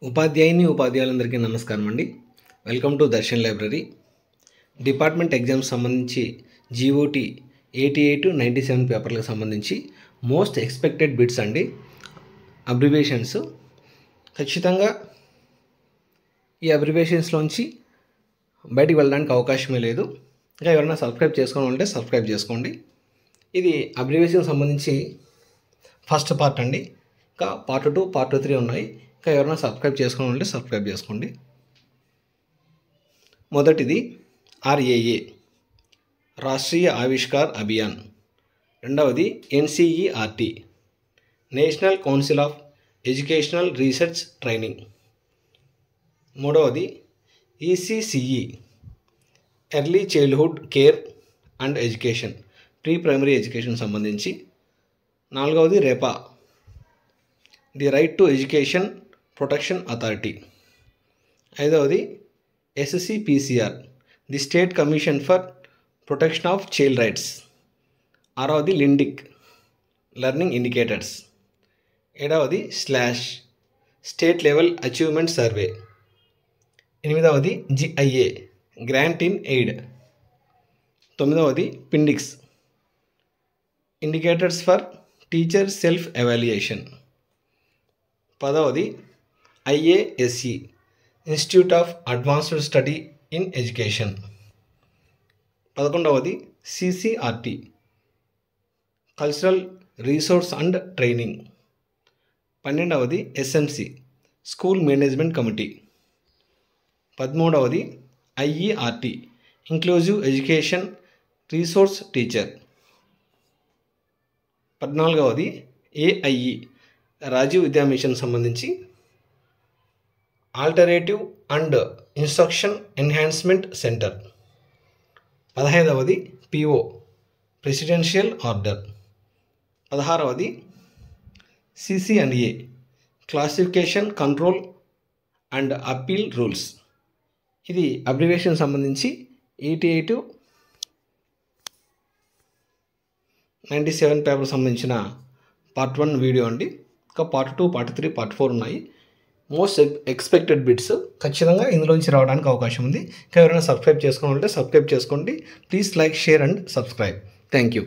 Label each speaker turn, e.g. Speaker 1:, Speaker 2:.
Speaker 1: ఉపాధ్యాయుని ఉపాధ్యాయులందరికీ నమస్కారం అండి. Welcome to Darshan library. Department exams సంబంధించి జీఓటీ 88 97 పేపర్లకు సంబంధించి మోస్ట్ ఎక్స్పెక్టెడ్ బిట్స్ అండి, అబ్రివేషన్స్. ఖచ్చితంగా ఈ అబ్రివేషన్స్లోంచి బయటికి వెళ్ళడానికి అవకాశమే లేదు. ఇంకా ఎవరైనా సబ్స్క్రైబ్ చేసుకోవాలంటే సబ్స్క్రైబ్ చేసుకోండి. ఇది అబ్రివేషన్ సంబంధించి ఫస్ట్ పార్ట్ అండి. ఇంకా పార్ట్ 2, పార్ట్ 3 ఉన్నాయి. ఇంకా ఎవరైనా సబ్స్క్రైబ్ చేసుకోవాలంటే సబ్స్క్రైబ్ చేసుకోండి. మొదటిది RAA, రాష్ట్రీయ ఆవిష్కార్ అభియాన్. రెండవది NCERT, national council of educational research training. మూడవది ECCE, early childhood care and education, pre primary education సంబంధించి. నాలుగవది రెపా, the right to education protection authority. ఐదవది SCPCR, the state commission for protection of child rights. ఆరవది లిండిక్, learning indicators. ఏడవది స్లాష్, state level achievement survey. ఎనిమిదవది GIA, గ్రాంట్ ఇన్ ఎయిడ్. తొమ్మిదవది పిండిక్స్, indicators for teacher self evaluation. పదవది IASE, institute of advanced study in education. 11వది CCRT, cultural resource and training. 12వది SMC, school management committee. 13వది IERT, inclusive education resource teacher. 14వది AIE, Rajiv Vidya mission సంబంధించి alternative and instruction enhancement centre. 15వది PO, presidential order. 16వది CCNA, classification control and appeal rules. ఇది abbreviation సంబంధించి 88 97 paper సంబంధించిన part 1 video అండి. ఇంకా పార్ట్ 2, పార్ట్ 3, పార్ట్ 4 ఉన్నాయి. మోస్ట్ ఎక్స్పెక్టెడ్ బిట్స్ ఖచ్చితంగా ఇందులోంచి రావడానికి అవకాశం ఉంది. ఇంకా ఎవరైనా సబ్స్క్రైబ్ చేసుకోవాలంటే సబ్స్క్రైబ్ చేసుకోండి. Please like, share and subscribe. Thank you.